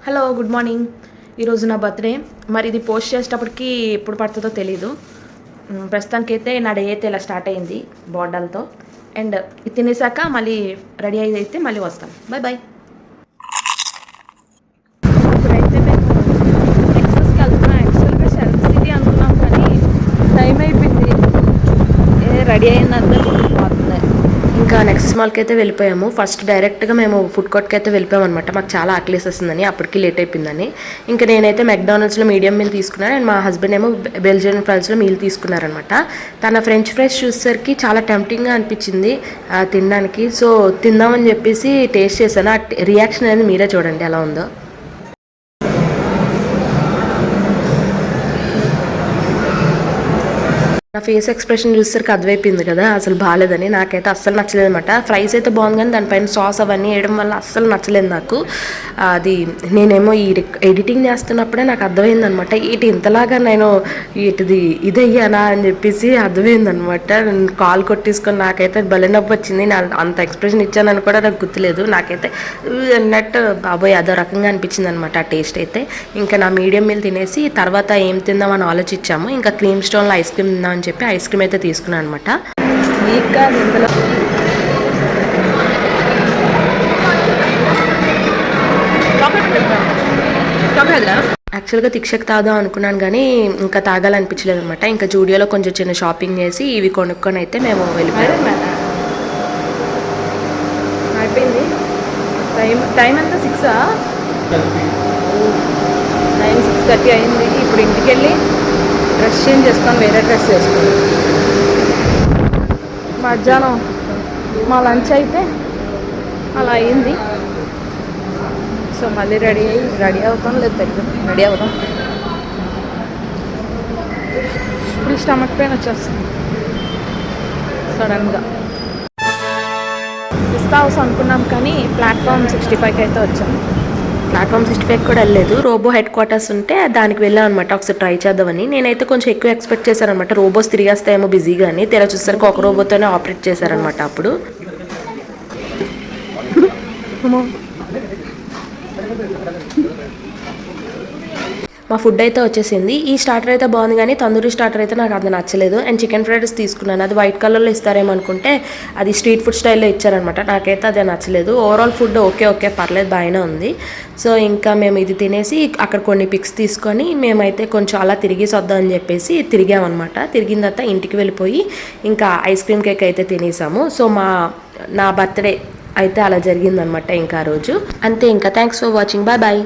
Hello good morning. ఈరోజు నా birthday. మరి ఇది పోస్ట్ చేసేటప్పటికి ఎప్పుడు పడుతుందో తెలీదు. ప్రస్తుతానికైతే నా డే అయితే ఇలా స్టార్ట్ అయింది బోండాలతో. అండ్ ఇది తినేసాక మళ్ళీ రెడీ అయితే మళ్ళీ వస్తాం. Bye bye. ఇప్పుడైతే మేము టెక్సస్కి వెళ్తున్నాం. యాక్చువల్గా షెల్ఫ్ సిటీ అనుకున్నాం కానీ టైం అయిపోయింది. రెడీ అయిందంతా పోతుంది. ఇంకా నెక్స్ట్ మాల్కి అయితే వెళ్ళిపోయాము. ఫస్ట్ డైరెక్ట్గా మేము ఫుడ్ కోర్ట్కి అయితే వెళ్ళిపోయాం అనమాట. మాకు చాలా ఆకలేసేస్తుందని, అప్పటికి లేట్ అయిపోయిందని. ఇంకా నేనైతే మెక్డానల్డ్స్లో మీడియం మీల్ తీసుకున్నాను అండ్ మా హస్బెండ్ ఏమో బెల్జియన్ ఫ్రైస్లో మీల్ తీసుకున్నారనమాట. తన ఫ్రెంచ్ ఫ్రైస్ చూసేసరికి చాలా టెంప్టింగ్గా అనిపించింది తినడానికి. సో తిందామని చెప్పేసి టేస్ట్ చేశాను. ఆ రియాక్షన్ అనేది మీరే చూడండి ఎలా ఉందో. నా ఫేస్ ఎక్స్ప్రెషన్ చూసేసరికి అర్థమైపోయింది కదా అసలు బాగాలేదని. నాకైతే అస్సలు నచ్చలేదు అనమాట. ఫ్రైస్ అయితే బాగుంది కానీ దానిపైన సాస్ అవన్నీ వేయడం వల్ల అస్సలు నచ్చలేదు నాకు. అది నేనేమో ఈ ఎడిటింగ్ చేస్తున్నప్పుడే నాకు అర్థమైంది అనమాట. ఇంతలాగా నేను ఇదయ్యానా అని చెప్పేసి అర్థమైందనమాట. కాల్ కొట్టేసుకొని నాకైతే భలే నొప్పి వచ్చింది. అంత ఎక్స్ప్రెషన్ ఇచ్చానని కూడా నాకు గుర్తులేదు. నాకైతే అన్నట్టు బాబోయ్ అదో రకంగా అనిపించింది అనమాట ఆ టేస్ట్ అయితే. ఇంకా నా మీడియం మీల్ తినేసి తర్వాత ఏం తిందామని ఆలోచించాము. ఇంకా క్రీమ్ స్టోన్లో ఐస్ క్రీమ్ తిందాం అని చెప్పి ఐస్ క్రీమ్ అయితే తీసుకున్నాను అనమాట. యాక్చువల్గా తిక్షకు తాగుదాం అనుకున్నాను కానీ ఇంకా తాగాలనిపించలేదు అనమాట. ఇంకా జూడియోలో కొంచెం చిన్న షాపింగ్ చేసి ఇవి కొనుక్కొని అయితే మేము వెళ్ళిపోయాం. అయిపోయింది టైం అంతా 6:30 అయింది. ఇప్పుడు ఇంటికి వెళ్ళి డ్రెస్ చేంజ్ చేసుకొని వేరే డ్రెస్ వేసుకుని మధ్యాహ్నం మా లంచ్ అయితే అలా అయింది. సో మళ్ళీ రెడీ అవుతాం లేదు రెడీ అవుతాం. ఫుల్ స్టమక్ పెయిన్ వచ్చేస్తుంది సడన్గా. పిస్తా హౌస్ అనుకున్నాం కానీ ప్లాట్ఫామ్ 65కి అయితే వచ్చాం. ప్లాట్ఫామ్ 65 కూడా వెళ్ళలేదు. రోబో హెడ్ క్వార్టర్స్ ఉంటే దానికి వెళ్ళాం అనమాట. ఒకసారి ట్రై చేద్దామని. నేనైతే కొంచెం ఎక్కువ ఎక్స్పెక్ట్ చేశానమాట. రోబోస్ తిరిగేస్తాయేమో బిజీగా అని. తెర చూసరికి ఒక రోబోతోనే ఆపరేట్ చేశారనమాట. అప్పుడు మా ఫుడ్ అయితే వచ్చేసింది. ఈ స్టార్టర్ అయితే బాగుంది కానీ తందూరి స్టార్టర్ అయితే నాకు అది నచ్చలేదు. అండ్ చికెన్ ఫ్రైడ్ రైస్ తీసుకున్నాను. అది వైట్ కలర్లో ఇస్తారేమో అనుకుంటే అది స్ట్రీట్ ఫుడ్ స్టైల్లో ఇచ్చారనమాట. నాకైతే అదే నచ్చలేదు. ఓవరాల్ ఫుడ్ ఓకే పర్లేదు బాగానే ఉంది. సో ఇంకా మేము ఇది తినేసి అక్కడ కొన్ని పిక్స్ తీసుకొని మేమైతే కొంచెం అలా తిరిగేసి వద్దామని చెప్పేసి తిరిగామన్నమాట. తిరిగిన తర్వాత ఇంటికి వెళ్ళిపోయి ఇంకా ఐస్ క్రీమ్ కేక్ అయితే తినేసాము. సో నా బర్త్డే అయితే అలా జరిగిందనమాట ఇంకా ఆ రోజు. అంతే ఇంకా. Thanks for watching. Bye bye.